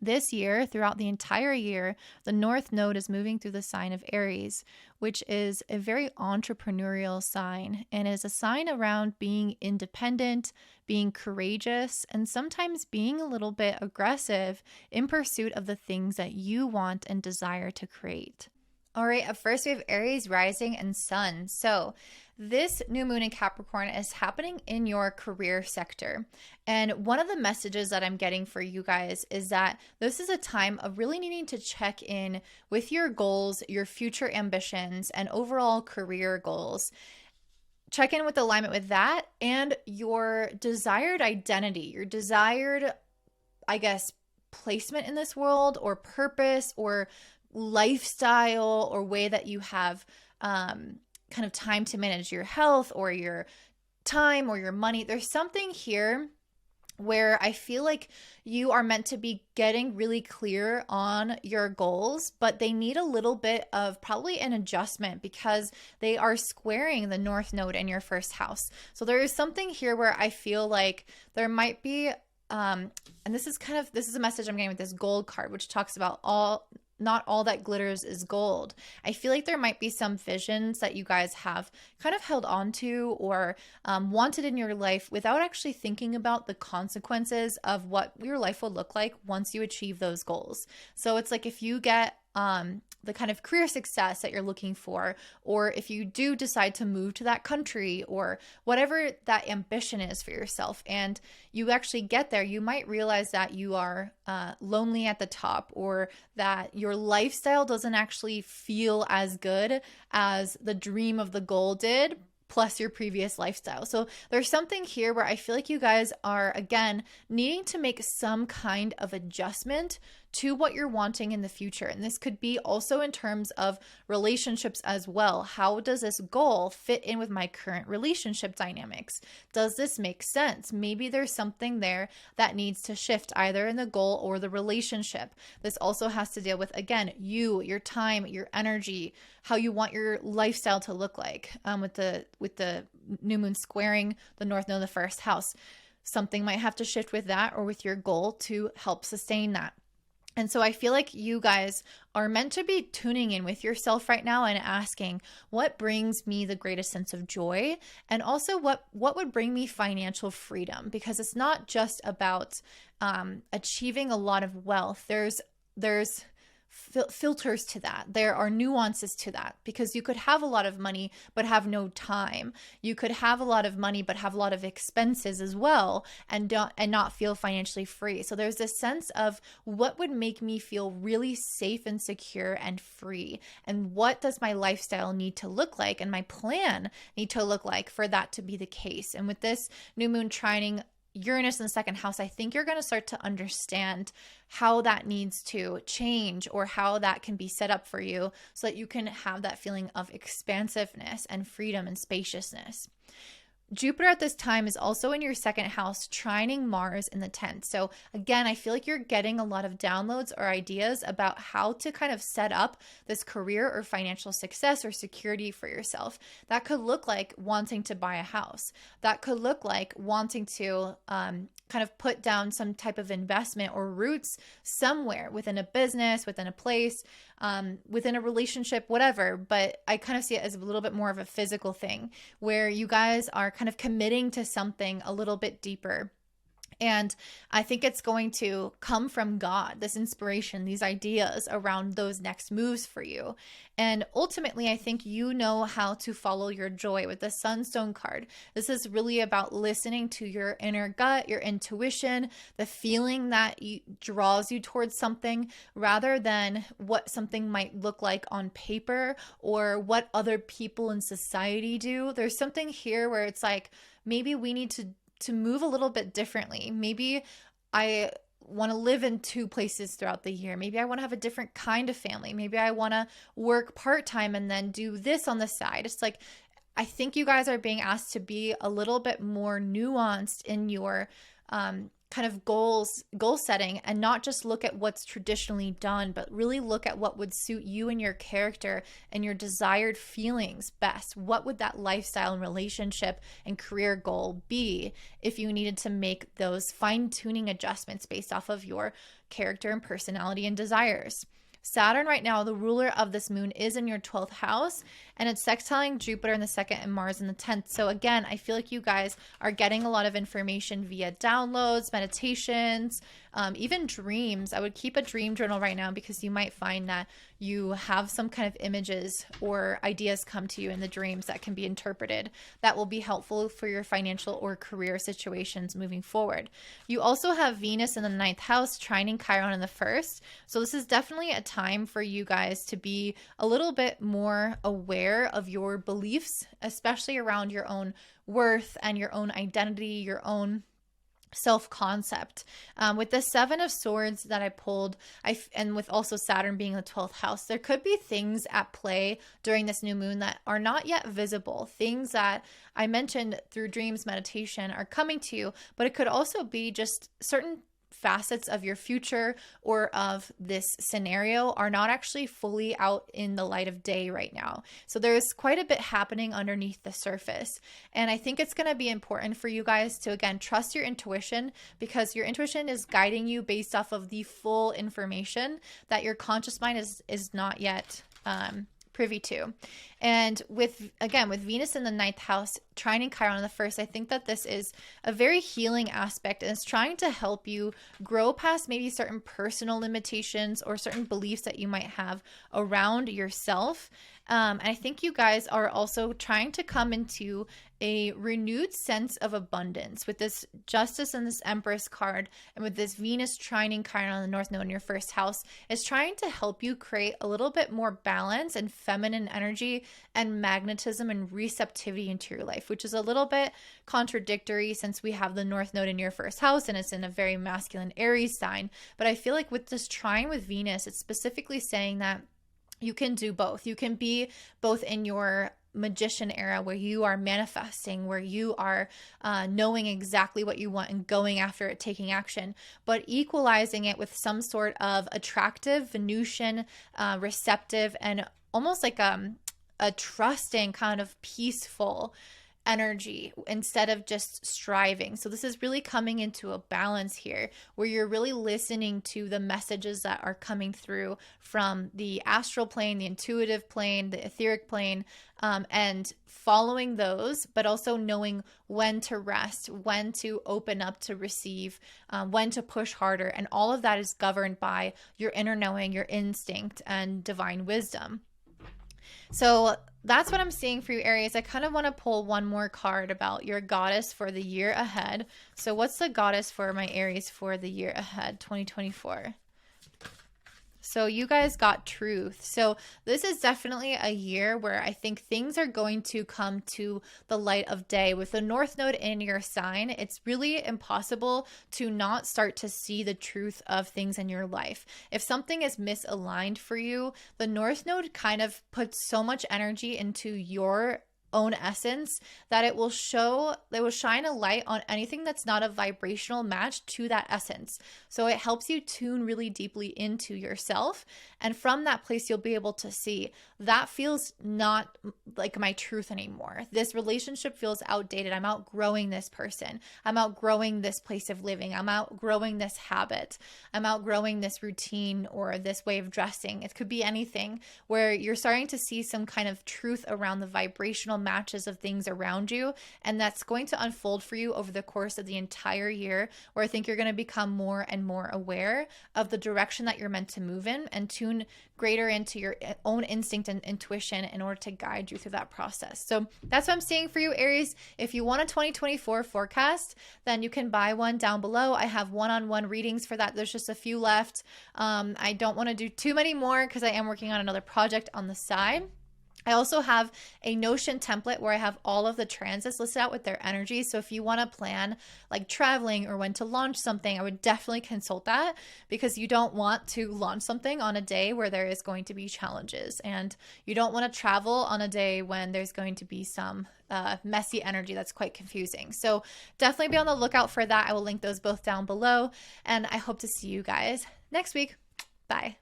This year, throughout the entire year, the North Node is moving through the sign of Aries, which is a very entrepreneurial sign and is a sign around being independent, being courageous, and sometimes being a little bit aggressive in pursuit of the things that you want and desire to create. All right, up first we have Aries rising and sun. So this new moon in Capricorn is happening in your career sector. And one of the messages that I'm getting for you guys is that this is a time of really needing to check in with your goals, your future ambitions, and overall career goals. Check in with alignment with that and your desired identity, your desired, I guess, placement in this world or purpose or lifestyle or way that you have kind of time to manage your health or your time or your money. There's something here where I feel like you are meant to be getting really clear on your goals, but they need a little bit of probably an adjustment because they are squaring the North Node in your first house. So there is something here where I feel like there might be and this is a message I'm getting with this gold card, which talks about not all that glitters is gold. I feel like there might be some visions that you guys have kind of held on to or wanted in your life without actually thinking about the consequences of what your life will look like once you achieve those goals. So it's like if you get the kind of career success that you're looking for, or if you do decide to move to that country or whatever that ambition is for yourself, and you actually get there, you might realize that you are lonely at the top, or that your lifestyle doesn't actually feel as good as the dream of the goal did, plus your previous lifestyle. So there's something here where I feel like you guys are, again, needing to make some kind of adjustment to what you're wanting in the future. And this could be also in terms of relationships as well. How does this goal fit in with my current relationship dynamics? Does this make sense? Maybe there's something there that needs to shift either in the goal or the relationship. This also has to deal with, again, you, your time, your energy, how you want your lifestyle to look like. With the new moon squaring the North Node, the first house, something might have to shift with that or with your goal to help sustain that. And so I feel like you guys are meant to be tuning in with yourself right now and asking, what brings me the greatest sense of joy? And also what would bring me financial freedom? Because it's not just about achieving a lot of wealth. There's filters to that. There are nuances to that, because you could have a lot of money but have no time. You could have a lot of money but have a lot of expenses as well and not feel financially free. So there's this sense of what would make me feel really safe and secure and free, and what does my lifestyle need to look like and my plan need to look like for that to be the case. And with this new moon trining Uranus in the second house, I think you're going to start to understand how that needs to change or how that can be set up for you so that you can have that feeling of expansiveness and freedom and spaciousness. Jupiter at this time is also in your second house, trining Mars in the 10th. So again, I feel like you're getting a lot of downloads or ideas about how to kind of set up this career or financial success or security for yourself. That could look like wanting to buy a house. That could look like wanting to kind of put down some type of investment or roots somewhere within a business, within a place, within a relationship, whatever. But I kind of see it as a little bit more of a physical thing where you guys are kind of committing to something a little bit deeper. And I think it's going to come from God, this inspiration, these ideas around those next moves for you. And ultimately, I think you know how to follow your joy with the Sunstone card. This is really about listening to your inner gut, your intuition, the feeling that draws you towards something, rather than what something might look like on paper or what other people in society do. There's something here where it's like, maybe we need to move a little bit differently. Maybe I want to live in two places throughout the year. Maybe I want to have a different kind of family. Maybe I want to work part-time and then do this on the side. It's like, I think you guys are being asked to be a little bit more nuanced in your kind of goal setting, and not just look at what's traditionally done, but really look at what would suit you and your character and your desired feelings best. What would that lifestyle and relationship and career goal be if you needed to make those fine-tuning adjustments based off of your character and personality and desires. Saturn right now, the ruler of this moon, is in your 12th house, and it's sextiling Jupiter in the 2nd and Mars in the 10th. So again, I feel like you guys are getting a lot of information via downloads, meditations, even dreams. I would keep a dream journal right now because you might find that you have some kind of images or ideas come to you in the dreams that can be interpreted that will be helpful for your financial or career situations moving forward. You also have Venus in the 9th house, trining Chiron in the 1st. So this is definitely a time for you guys to be a little bit more aware of your beliefs, especially around your own worth and your own identity, your own self-concept. With the 7 of Swords that I pulled, and with also Saturn being in the 12th house, there could be things at play during this new moon that are not yet visible. Things that I mentioned through dreams, meditation are coming to you, but it could also be just certain facets of your future or of this scenario are not actually fully out in the light of day right now. So there's quite a bit happening underneath the surface. And I think it's going to be important for you guys to, again, trust your intuition, because your intuition is guiding you based off of the full information that your conscious mind is not yet privy to. And with Venus in the 9th house, trining Chiron in the 1st, I think that this is a very healing aspect, and it's trying to help you grow past maybe certain personal limitations or certain beliefs that you might have around yourself. And I think you guys are also trying to come into a renewed sense of abundance with this Justice and this Empress card, and with this Venus trining Chiron on the North Node in your 1st house, is trying to help you create a little bit more balance and feminine energy and magnetism and receptivity into your life, which is a little bit contradictory since we have the North Node in your 1st house and it's in a very masculine Aries sign. But I feel like with this trine with Venus, it's specifically saying that you can do both. You can be both in your magician era where you are manifesting, where you are knowing exactly what you want and going after it, taking action, but equalizing it with some sort of attractive, Venusian, receptive, and almost like a trusting kind of peaceful energy instead of just striving. So this is really coming into a balance here where you're really listening to the messages that are coming through from the astral plane, the intuitive plane, the etheric plane, and following those, but also knowing when to rest, when to open up to receive, when to push harder. And all of that is governed by your inner knowing, your instinct, and divine wisdom. So that's what I'm seeing for you, Aries. I kind of want to pull one more card about your goddess for the year ahead. So what's the goddess for my Aries for the year ahead, 2024? So you guys got Truth. So this is definitely a year where I think things are going to come to the light of day. With the North Node in your sign, it's really impossible to not start to see the truth of things in your life. If something is misaligned for you, the North Node kind of puts so much energy into your own essence that it will shine a light on anything that's not a vibrational match to that essence. So it helps you tune really deeply into yourself, and from that place you'll be able to see that feels not like my truth anymore. This relationship feels outdated. I'm outgrowing this person. I'm outgrowing this place of living. I'm outgrowing this habit. I'm outgrowing this routine or this way of dressing. It could be anything where you're starting to see some kind of truth around the vibrational matches of things around you, and that's going to unfold for you over the course of the entire year, where I think you're going to become more and more aware of the direction that you're meant to move in and tune greater into your own instinct and intuition in order to guide you through that process. So that's what I'm seeing for you, Aries. If you want a 2024 forecast, then you can buy one down below. I have one-on-one readings for that. There's just a few left. I don't want to do too many more because I am working on another project on the side. I also have a Notion template where I have all of the transits listed out with their energy. So if you want to plan like traveling or when to launch something, I would definitely consult that, because you don't want to launch something on a day where there is going to be challenges, and you don't want to travel on a day when there's going to be some messy energy that's quite confusing. So definitely be on the lookout for that. I will link those both down below, and I hope to see you guys next week. Bye.